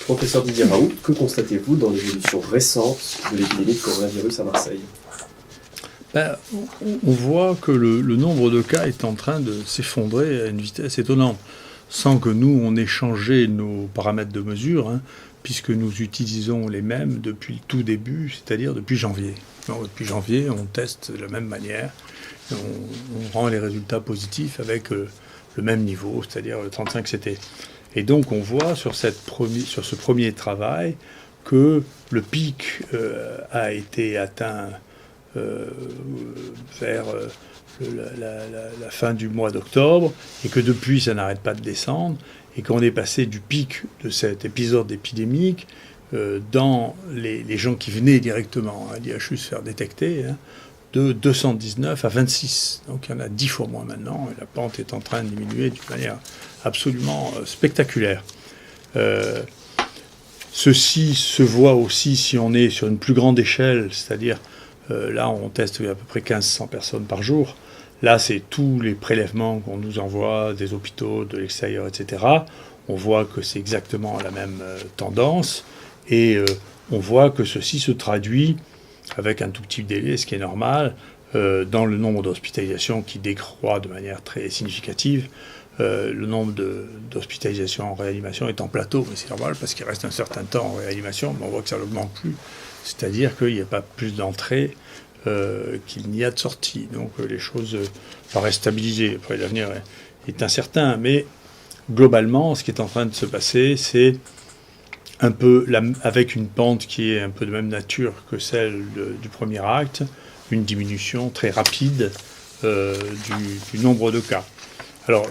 Professeur Didier Raoult, que constatez-vous dans l'évolution récente de l'épidémie de coronavirus à Marseille? On voit que le nombre de cas est en train de s'effondrer à une vitesse étonnante, sans que nous, on ait changé nos paramètres de mesure, puisque nous utilisons les mêmes depuis le tout début, c'est-à-dire depuis janvier. Donc, depuis janvier, on teste de la même manière, on rend les résultats positifs avec le même niveau, c'est-à-dire le 35 CT. Et donc on voit sur ce premier travail que le pic a été atteint vers la fin du mois d'octobre, et que depuis ça n'arrête pas de descendre, et qu'on est passé du pic de cet épisode épidémique dans les gens qui venaient directement à l'IHU se faire détecter, de 219 à 26. Donc il y en a 10 fois moins maintenant, et la pente est en train de diminuer d'une manière absolument spectaculaire. Ceci se voit aussi si on est sur une plus grande échelle, c'est-à-dire là on teste à peu près 1500 personnes par jour. Là c'est tous les prélèvements qu'on nous envoie des hôpitaux, de l'extérieur, etc. On voit que c'est exactement la même tendance, et on voit que ceci se traduit avec un tout petit délai, ce qui est normal, dans le nombre d'hospitalisations qui décroît de manière très significative. Le nombre d'hospitalisations en réanimation est en plateau, mais c'est normal parce qu'il reste un certain temps en réanimation, mais on voit que ça n'augmente plus. C'est-à-dire qu'il n'y a pas plus d'entrées qu'il n'y a de sorties. Donc les choses paraissent stabilisées. Après, l'avenir est incertain, mais globalement, ce qui est en train de se passer, c'est un peu avec une pente qui est un peu de même nature que celle du premier acte, une diminution très rapide du nombre de cas. Alors,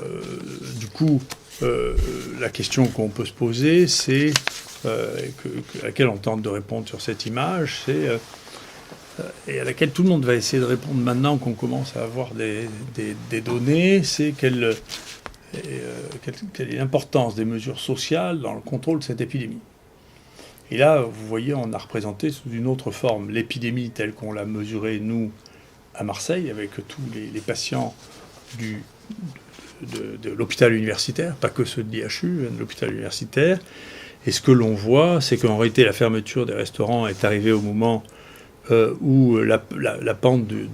du coup, la question qu'on peut se poser, c'est, à laquelle on tente de répondre sur cette image, c'est, et à laquelle tout le monde va essayer de répondre maintenant qu'on commence à avoir des données, c'est quelle est l'importance des mesures sociales dans le contrôle de cette épidémie. Et là, vous voyez, on a représenté sous une autre forme l'épidémie telle qu'on l'a mesurée, nous, à Marseille, avec tous les patients de l'hôpital universitaire, pas que ceux de l'IHU, de l'hôpital universitaire. Et ce que l'on voit, c'est qu'en réalité, la fermeture des restaurants est arrivée au moment où la pente de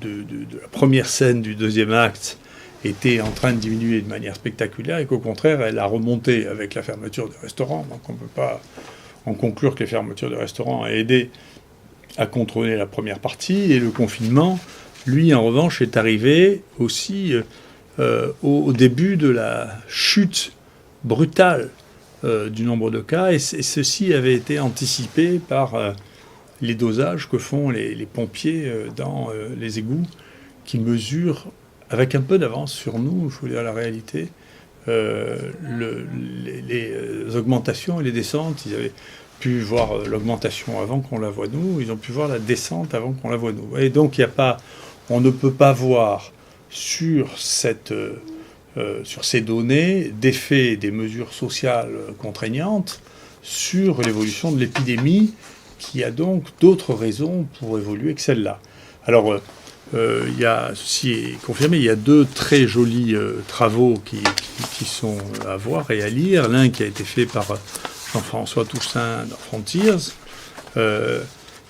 la première scène du deuxième acte était en train de diminuer de manière spectaculaire, et qu'au contraire, elle a remonté avec la fermeture des restaurants. Donc on ne peut pas en conclure que les fermetures de restaurants ont aidé à contrôler la première partie, et le confinement, lui, en revanche, est arrivé aussi au début de la chute brutale du nombre de cas, et ceci avait été anticipé par les dosages que font les pompiers dans les égouts, qui mesurent avec un peu d'avance sur nous, je vous dire la réalité, les augmentations et les descentes. Ils avaient pu voir l'augmentation avant qu'on la voie nous, ils ont pu voir la descente avant qu'on la voie nous. Et donc on ne peut pas voir sur ces données d'effet des mesures sociales contraignantes sur l'évolution de l'épidémie, qui a donc d'autres raisons pour évoluer que celle-là. Alors, ceci est confirmé, il y a deux très jolis travaux qui sont à voir et à lire. L'un qui a été fait par Jean-François Toussaint dans Frontiers,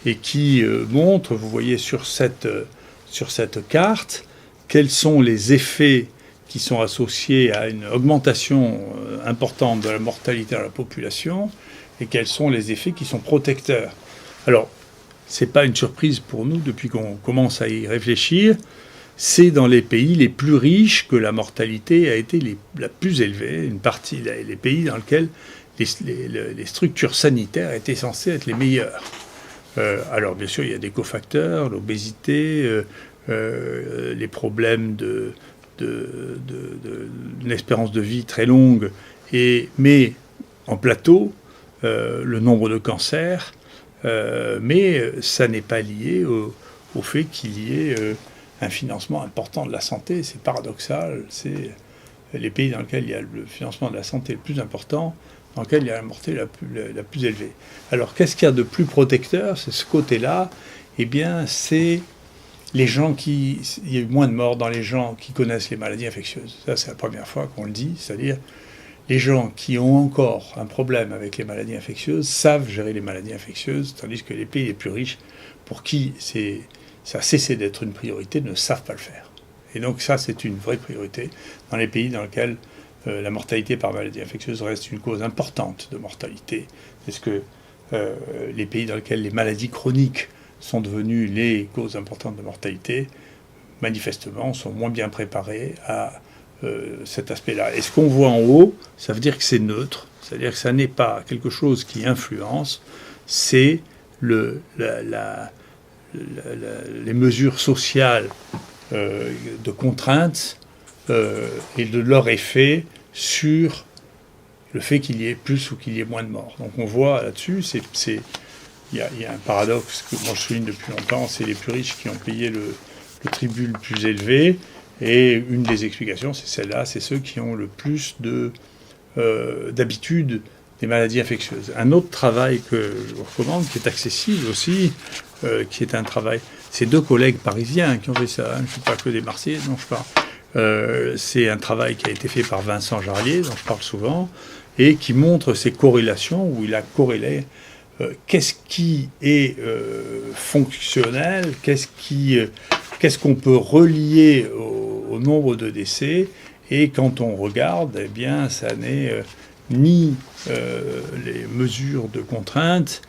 et qui montre, vous voyez sur cette carte, quels sont les effets qui sont associés à une augmentation importante de la mortalité de la population, et quels sont les effets qui sont protecteurs. Alors, ce n'est pas une surprise pour nous depuis qu'on commence à y réfléchir. C'est dans les pays les plus riches que la mortalité a été la plus élevée, une partie, les pays dans lesquels les structures sanitaires étaient censées être les meilleures. Alors, bien sûr, il y a des cofacteurs, l'obésité, les problèmes d'une espérance de vie très longue, mais en plateau, le nombre de cancers, mais ça n'est pas lié au fait qu'il y ait un financement important de la santé. C'est paradoxal, c'est les pays dans lesquels il y a le financement de la santé le plus important, dans lesquels il y a la mortalité la plus élevée. Alors, qu'est-ce qu'il y a de plus protecteur? C'est ce côté-là. Eh bien, c'est les gens il y a eu moins de morts dans les gens qui connaissent les maladies infectieuses. Ça, c'est la première fois qu'on le dit, c'est-à-dire les gens qui ont encore un problème avec les maladies infectieuses savent gérer les maladies infectieuses, tandis que les pays les plus riches, pour qui ça a cessé d'être une priorité, ne savent pas le faire. Et donc ça, c'est une vraie priorité dans les pays dans lesquels la mortalité par maladie infectieuse reste une cause importante de mortalité. Est-ce que les pays dans lesquels les maladies chroniques sont devenues les causes importantes de mortalité, manifestement, sont moins bien préparés à cet aspect-là. Et ce qu'on voit en haut, ça veut dire que c'est neutre, c'est-à-dire que ça n'est pas quelque chose qui influence, c'est les mesures sociales de contraintes et de leur effet sur le fait qu'il y ait plus ou qu'il y ait moins de morts. Donc on voit là-dessus, il y a un paradoxe que moi je souligne depuis longtemps, c'est les plus riches qui ont payé le tribut le plus élevé, et une des explications, c'est celle-là, c'est ceux qui ont le plus d'habitude des maladies infectieuses. Un autre travail que je vous recommande, qui est accessible aussi, qui est un travail... C'est 2 collègues parisiens qui ont fait ça, hein, je ne suis pas que des Marseillais dont je parle. C'est un travail qui a été fait par Vincent Jarlier, dont je parle souvent, et qui montre ces corrélations, où il a corrélé qu'est-ce qui est fonctionnel, qu'est-ce qu'on peut relier au nombre de décès, et quand on regarde, eh bien, ça n'est ni les mesures de contrainte,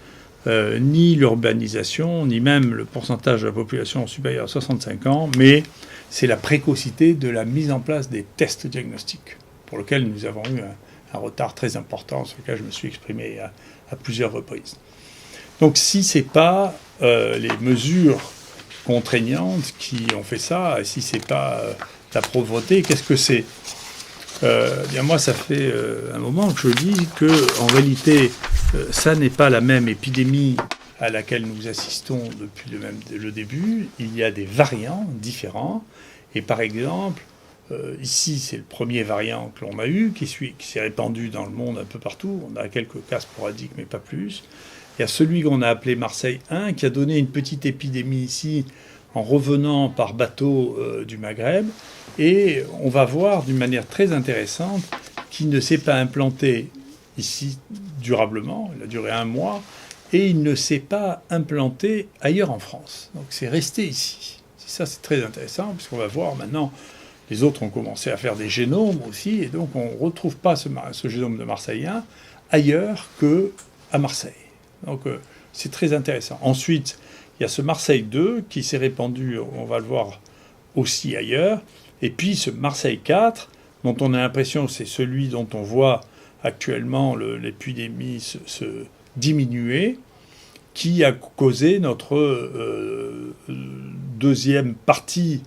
ni l'urbanisation, ni même le pourcentage de la population supérieure à 65 ans, mais c'est la précocité de la mise en place des tests diagnostiques, pour lequel nous avons eu un retard très important, sur lequel je me suis exprimé à plusieurs reprises. Donc si ce n'est pas les mesures contraignantes qui ont fait ça, et si ce n'est pas la pauvreté, qu'est-ce que c'est ? Bien moi, ça fait un moment que je dis qu'en réalité, ça n'est pas la même épidémie à laquelle nous assistons depuis le début. Il y a des variants différents. Et par exemple, ici, c'est le premier variant que l'on a eu, qui s'est répandu dans le monde un peu partout. On a quelques cas sporadiques, mais pas plus. Il y a celui qu'on a appelé Marseille 1, qui a donné une petite épidémie ici, en revenant par bateau du Maghreb. Et on va voir d'une manière très intéressante qu'il ne s'est pas implanté ici durablement, il a duré 1 mois, et il ne s'est pas implanté ailleurs en France. Donc c'est resté ici. Ça, c'est très intéressant, puisqu'on va voir maintenant, les autres ont commencé à faire des génomes aussi, et donc on ne retrouve pas ce génome de Marseille 1 ailleurs qu'à Marseille. Donc c'est très intéressant. Ensuite, il y a ce Marseille 2 qui s'est répandu, on va le voir aussi ailleurs, et puis ce Marseille 4, dont on a l'impression que c'est celui dont on voit actuellement l'épidémie se diminuer, qui a causé notre deuxième partie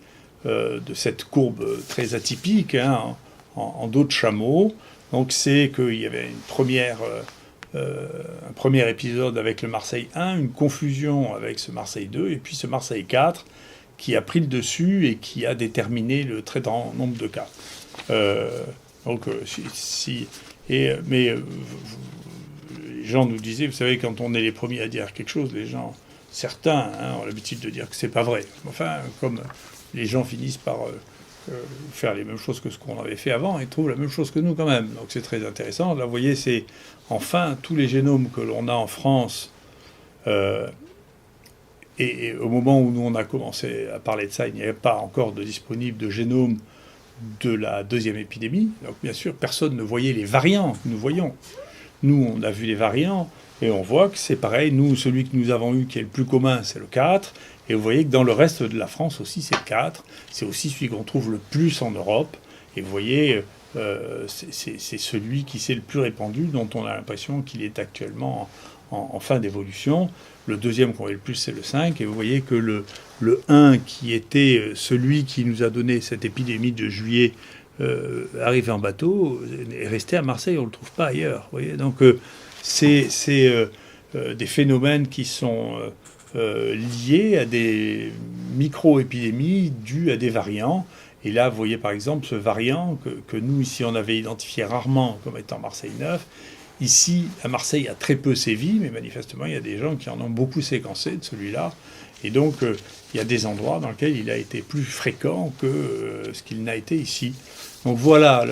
de cette courbe très atypique, hein, en dos de chameau. Donc c'est qu'il y avait un premier épisode avec le Marseille 1, une confusion avec ce Marseille 2, et puis ce Marseille 4 qui a pris le dessus et qui a déterminé le très grand nombre de cas. Les gens nous disaient, vous savez, quand on est les premiers à dire quelque chose, certains ont l'habitude de dire que c'est pas vrai. Enfin, comme les gens finissent par faire les mêmes choses que ce qu'on avait fait avant, ils trouvent la même chose que nous quand même. Donc c'est très intéressant. Là, vous voyez, c'est enfin tous les génomes que l'on a en France. Et au moment où nous on a commencé à parler de ça, il n'y avait pas encore de disponible de génome de la deuxième épidémie. Donc bien sûr, personne ne voyait les variants que nous voyons. Nous, on a vu les variants et on voit que c'est pareil. Nous, celui que nous avons eu qui est le plus commun, c'est le 4. Et vous voyez que dans le reste de la France aussi, c'est le 4. C'est aussi celui qu'on trouve le plus en Europe. Et vous voyez, c'est celui qui s'est le plus répandu, dont on a l'impression qu'il est actuellement en fin d'évolution. Le deuxième qu'on voit le plus, c'est le 5. Et vous voyez que le 1, qui était celui qui nous a donné cette épidémie de juillet, arrivé en bateau, est resté à Marseille. On ne le trouve pas ailleurs. Vous voyez, donc, c'est des phénomènes qui sont liés à des micro-épidémies dues à des variants. Et là, vous voyez par exemple ce variant que nous, ici, on avait identifié rarement comme étant Marseille 9. Ici, à Marseille, il y a très peu sévi, mais manifestement, il y a des gens qui en ont beaucoup séquencé de celui-là. Et donc, il y a des endroits dans lesquels il a été plus fréquent que ce qu'il n'a été ici. Donc voilà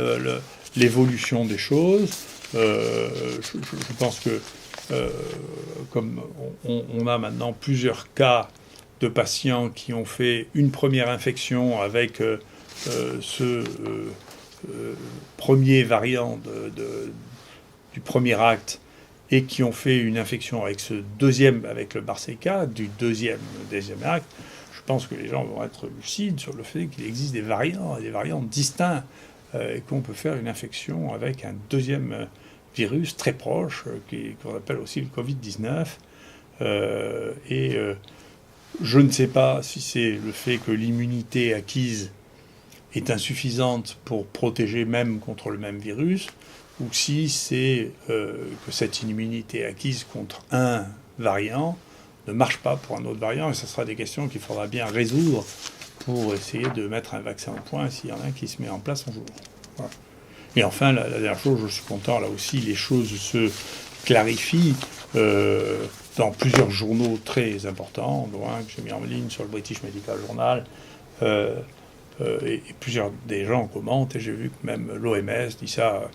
l'évolution des choses. Je pense que comme on a maintenant plusieurs cas de patients qui ont fait une première infection avec ce premier variant du premier acte et qui ont fait une infection avec avec le Barséka du deuxième acte, je pense que les gens vont être lucides sur le fait qu'il existe des variants distincts et qu'on peut faire une infection avec un deuxième virus très proche qu'on appelle aussi le Covid-19. Je ne sais pas si c'est le fait que l'immunité acquise est insuffisante pour protéger même contre le même virus, ou si c'est que cette immunité acquise contre un variant ne marche pas pour un autre variant, et ce sera des questions qu'il faudra bien résoudre pour essayer de mettre un vaccin au point s'il y en a un qui se met en place un jour. Voilà. Et enfin, la dernière chose, je suis content, là aussi, les choses se clarifient dans plusieurs journaux très importants, dont un que j'ai mis en ligne sur le British Medical Journal, et plusieurs des gens commentent, et j'ai vu que même l'OMS dit ça,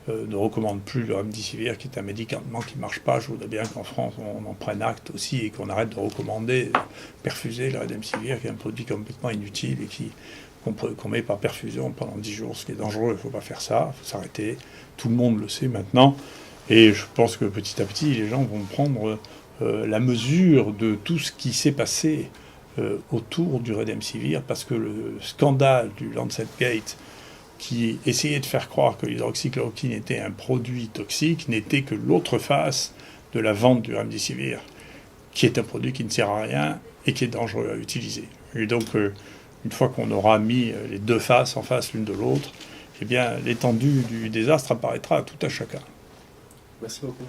ne recommande plus le remdesivir, qui est un médicament qui ne marche pas. Je voudrais bien qu'en France, on en prenne acte aussi, et qu'on arrête de recommander, perfuser le remdesivir, qui est un produit complètement inutile, et qu'on met par perfusion pendant 10 jours, ce qui est dangereux. Il ne faut pas faire ça, il faut s'arrêter. Tout le monde le sait maintenant. Et je pense que petit à petit, les gens vont prendre la mesure de tout ce qui s'est passé autour du remdesivir, parce que le scandale du Lancet Gate, qui essayait de faire croire que l'hydroxychloroquine était un produit toxique, n'était que l'autre face de la vente du remdesivir, qui est un produit qui ne sert à rien et qui est dangereux à utiliser. Et donc, une fois qu'on aura mis les deux faces en face l'une de l'autre, eh bien, l'étendue du désastre apparaîtra à tout à chacun. Merci beaucoup.